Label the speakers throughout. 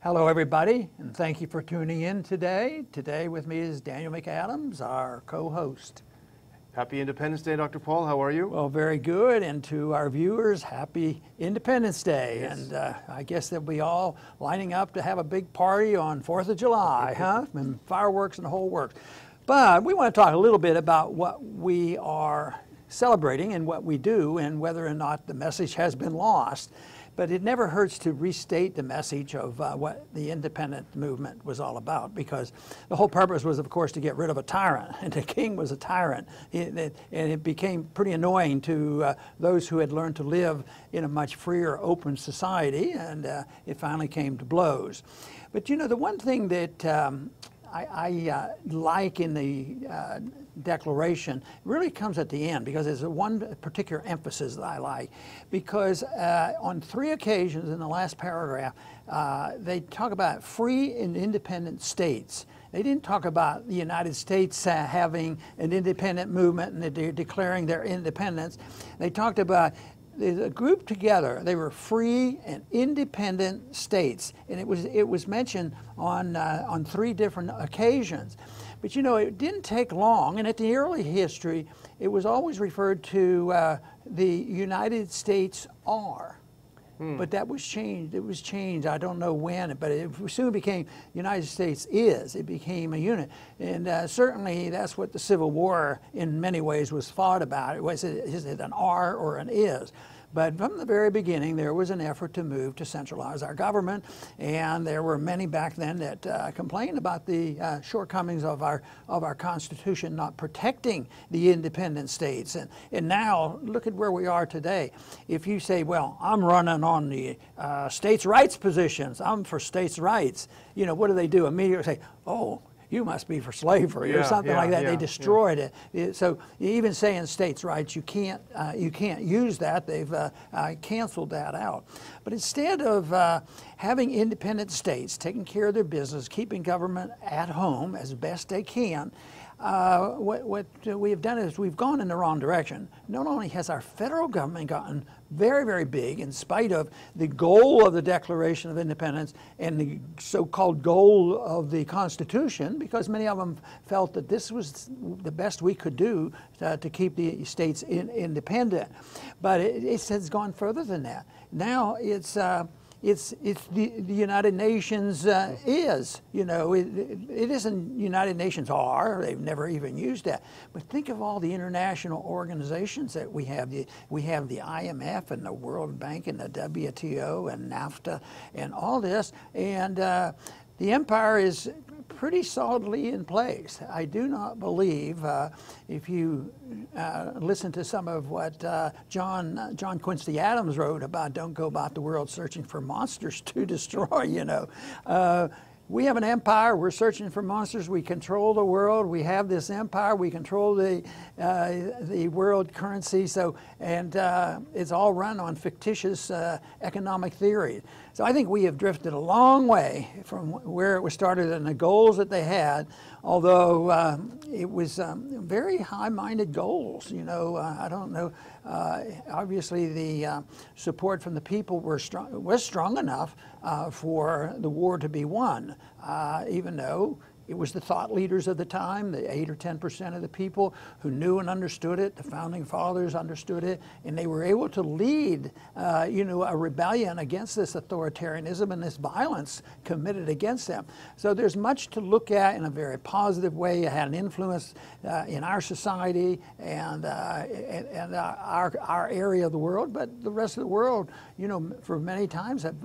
Speaker 1: Hello, everybody, and thank you for tuning in today. Today with me is Daniel McAdams, our co-host.
Speaker 2: Happy Independence Day, Dr. Paul. How are you?
Speaker 1: Well, very good. And to our viewers, happy Independence Day.
Speaker 2: Yes.
Speaker 1: And I guess they'll be all lining up to have a big party on 4th of July, huh? And fireworks and the whole works. But we want to talk a little bit about what we are celebrating and what we do and whether or not the message has been lost. But it never hurts to restate the message of what the independent movement was all about, because the whole purpose was, of course, to get rid of a tyrant, and the king was a tyrant. And it became pretty annoying to those who had learned to live in a much freer, open society, and it finally came to blows. But you know, the one thing that I like in the Declaration really comes at the end, because there's one particular emphasis that I like, because on 3 occasions in the last paragraph they talk about free and independent states. They didn't talk about the United States having an independent movement and they're declaring their independence. They talked about the group together. They were free and independent states, and it was mentioned on 3 different occasions. But you know, it didn't take long, and at the early history, it was always referred to the United States are. But that was changed. It was changed. I don't know when, but it soon became United States is. It became a unit. And certainly that's what the Civil War in many ways was fought about. Is it an are or an is? But from the very beginning, there was an effort to move to centralize our government, and there were many back then that complained about the shortcomings of our Constitution not protecting the independent states. And now, look at where we are today. If you say, well, I'm running on the states' rights positions, I'm for states' rights, you know, what do? Immediately say, oh, you must be for slavery or something like that. They destroyed it. So even saying states' rights, you can't use that. They've canceled that out. But instead of having independent states taking care of their business, keeping government at home as best they can, what we have done is we've gone in the wrong direction. Not only has our federal government gotten very, very big, in spite of the goal of the Declaration of Independence and the so-called goal of the Constitution, because many of them felt that this was the best we could do to keep the states independent. But it has gone further than that. Now it's the United Nations is, you know, it isn't United Nations are. They've never even used that. But think of all the international organizations that we have. We have the IMF and the World Bank and the WTO and NAFTA and all this. And the empire is pretty solidly in place. I do not believe, if you listen to some of what John Quincy Adams wrote about, don't go about the world searching for monsters to destroy, you know. We have an empire. We're searching for monsters. We control the world. We have this empire. We control the world currency. So, and it's all run on fictitious economic theory. So I think we have drifted a long way from where it was started and the goals that they had. Although it was very high-minded goals. You know, I don't know. Obviously, the support from the people was strong enough for the war to be won, even though it was the thought leaders of the time, the 8 or 10% of the people who knew and understood it. The founding fathers understood it, and they were able to lead, you know, a rebellion against this authoritarianism and this violence committed against them. So there's much to look at in a very positive way. It had an influence in our society and our area of the world, but the rest of the world, you know, for many times have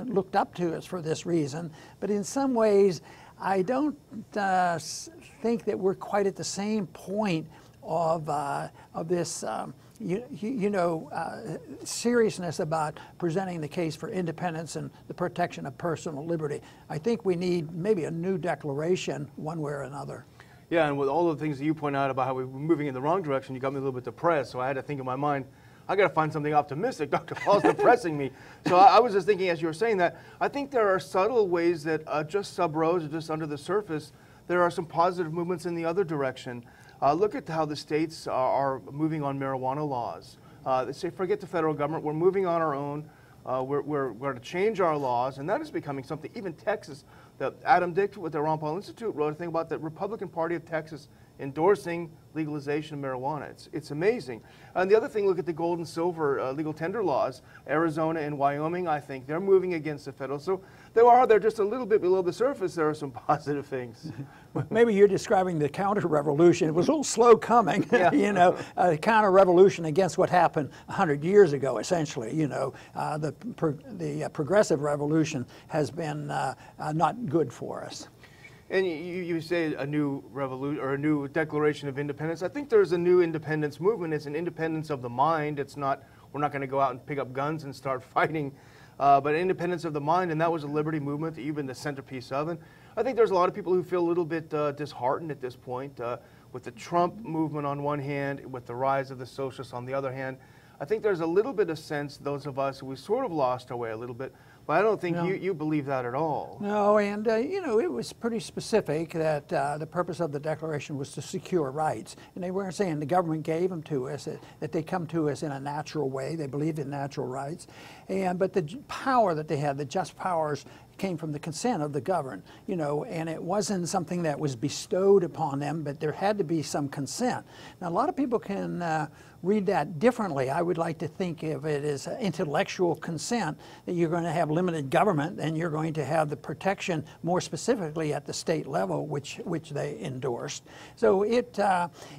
Speaker 1: looked up to us for this reason. But in some ways, I don't think that we're quite at the same point of this, seriousness about presenting the case for independence and the protection of personal liberty. I think we need maybe a new declaration, one way or another.
Speaker 2: Yeah, and with all the things that you point out about how we were moving in the wrong direction, you got me a little bit depressed. So I had to think in my mind, I got to find something optimistic. Dr. Paul's depressing me. So I was just thinking as you were saying that, I think there are subtle ways that just sub rosa, just under the surface, there are some positive movements in the other direction. Look at how the states are moving on marijuana laws. They say, forget the federal government. We're moving on our own. We're going to change our laws, and that is becoming something. Even Texas, Adam Dick with the Ron Paul Institute wrote a thing about the Republican Party of Texas endorsing legalization of marijuana. It's amazing. And the other thing, look at the gold and silver legal tender laws. Arizona and Wyoming, I think, they're moving against the federal. So they're just a little bit below the surface. There are some positive things.
Speaker 1: Maybe you're describing the counter-revolution. It was a little slow coming,
Speaker 2: Yeah.
Speaker 1: A counter-revolution against what happened 100 years ago, essentially. The progressive revolution has been not good for us.
Speaker 2: And you say a new revolution or a new Declaration of Independence. I think there's a new independence movement. It's an independence of the mind. It's not, we're not going to go out and pick up guns and start fighting, but independence of the mind, and that was a liberty movement, even the centerpiece of it. I think there's a lot of people who feel a little bit disheartened at this point with the Trump movement on one hand, with the rise of the socialists on the other hand. I think there's a little bit of sense, those of us, we sort of lost our way a little bit. But I don't think you believe that at all.
Speaker 1: No, and it was pretty specific that the purpose of the Declaration was to secure rights. And they weren't saying the government gave them to us, that they come to us in a natural way. They believed in natural rights. But the power that they had, the just powers, came from the consent of the governed, and it wasn't something that was bestowed upon them, but there had to be some consent. Now, a lot of people can read that differently. I would like to think of it as intellectual consent, that you're going to have limited government and you're going to have the protection more specifically at the state level, which they endorsed. So it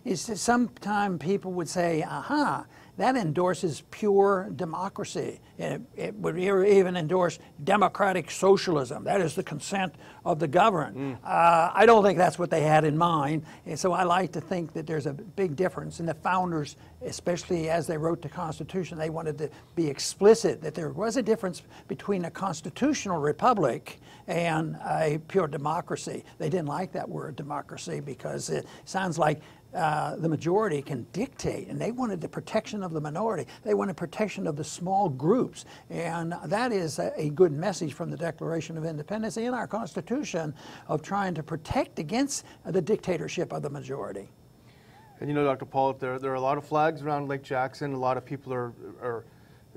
Speaker 1: is, sometimes people would say, aha, that endorses pure democracy. It would even endorse democratic socialism. That is the consent of the governed. I don't think that's what they had in mind. And so I like to think that there's a big difference. And the founders, especially as they wrote the Constitution, they wanted to be explicit that there was a difference between a constitutional republic and a pure democracy. They didn't like that word democracy because it sounds like the majority can dictate, and they wanted the protection of the minority. They wanted protection of the small groups, and that is a good message from the Declaration of Independence and our Constitution of trying to protect against the dictatorship of the majority.
Speaker 2: And Dr. Paul, there are a lot of flags around Lake Jackson. A lot of people are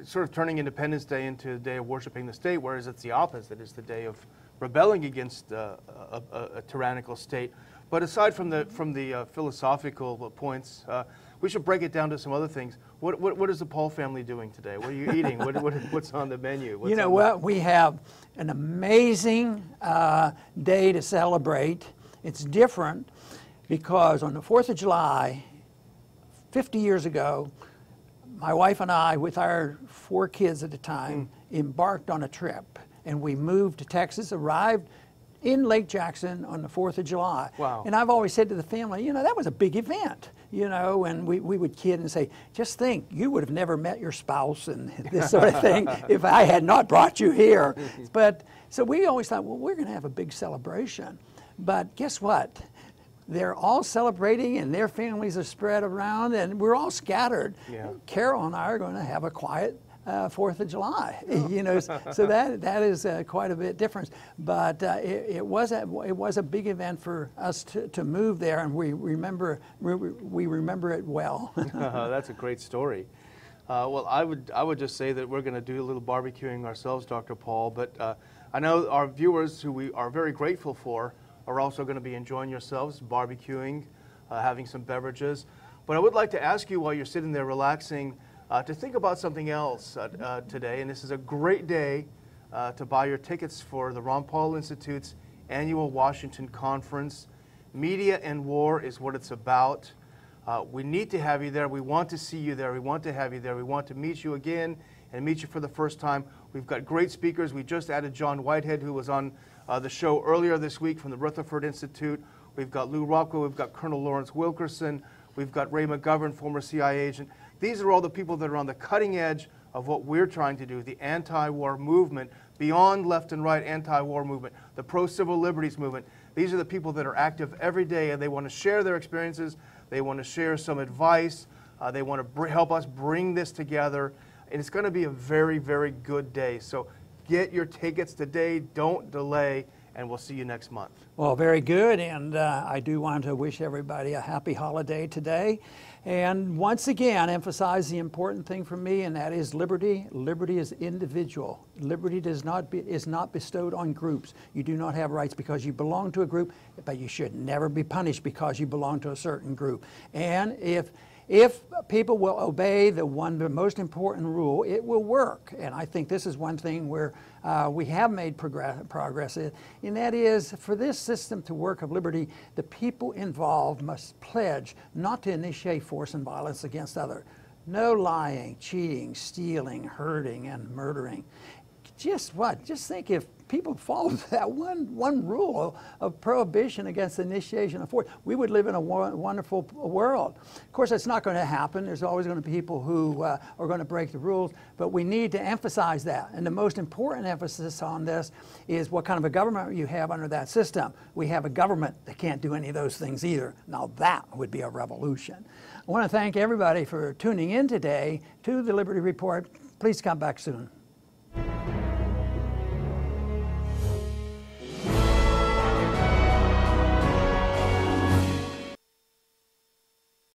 Speaker 2: sort of turning Independence Day into a day of worshiping the state, whereas it's the opposite. It's the day of rebelling against a tyrannical state. But aside from the philosophical points, we should break it down to some other things. What is the Paul family doing today? What are you eating? What's on the menu?
Speaker 1: We have an amazing day to celebrate. It's different because on the 4th of July, 50 years ago, my wife and I, with our 4 kids at the time, embarked on a trip. And we moved to Texas, arrived in Lake Jackson on the 4th of July.
Speaker 2: Wow.
Speaker 1: And I've always said to the family, that was a big event, and we would kid and say, just think, you would have never met your spouse and this sort of thing if I had not brought you here. But so we always thought, well, we're going to have a big celebration. But guess what? They're all celebrating and their families are spread around and we're all scattered.
Speaker 2: Yeah.
Speaker 1: Carol and I are going to have a quiet 4th of July, so that is quite a bit different. But it was a big event for us to move there, and we remember it well.
Speaker 2: That's a great story. Well, I would just say that we're going to do a little barbecuing ourselves, Dr. Paul. But I know our viewers, who we are very grateful for, are also going to be enjoying yourselves, barbecuing, having some beverages. But I would like to ask you, while you're sitting there relaxing, to think about something else today, and this is a great day to buy your tickets for the Ron Paul Institute's annual Washington Conference. Media and War is what it's about. We need to have you there. We want to see you there. We want to have you there. We want to meet you again and meet you for the first time. We've got great speakers. We just added John Whitehead, who was on the show earlier this week from the Rutherford Institute. We've got Lou Rockwell. We've got Colonel Lawrence Wilkerson. We've got Ray McGovern, former CIA agent. These are all the people that are on the cutting edge of what we're trying to do, the anti-war movement, beyond left and right anti-war movement, the pro-civil liberties movement. These are the people that are active every day, and they want to share their experiences. They want to share some advice. They want to help us bring this together. And it's going to be a very, very good day. So get your tickets today. Don't delay. and we'll see you next month.
Speaker 1: Well, very good, and I do want to wish everybody a happy holiday today. And once again, emphasize the important thing for me, and that is liberty. Liberty is individual. Liberty is not bestowed on groups. You do not have rights because you belong to a group, but you should never be punished because you belong to a certain group. And if people will obey the most important rule, it will work. And I think this is one thing where we have made progress, and that is, for this system to work of liberty, the people involved must pledge not to initiate force and violence against others. No lying, cheating, stealing, hurting, and murdering. Just think if people followed that one rule of prohibition against initiation of force, we would live in a wonderful world. Of course, that's not going to happen. There's always going to be people who are going to break the rules, but we need to emphasize that. And the most important emphasis on this is what kind of a government you have under that system. We have a government that can't do any of those things either. Now that would be a revolution. I want to thank everybody for tuning in today to the Liberty Report. Please come back soon.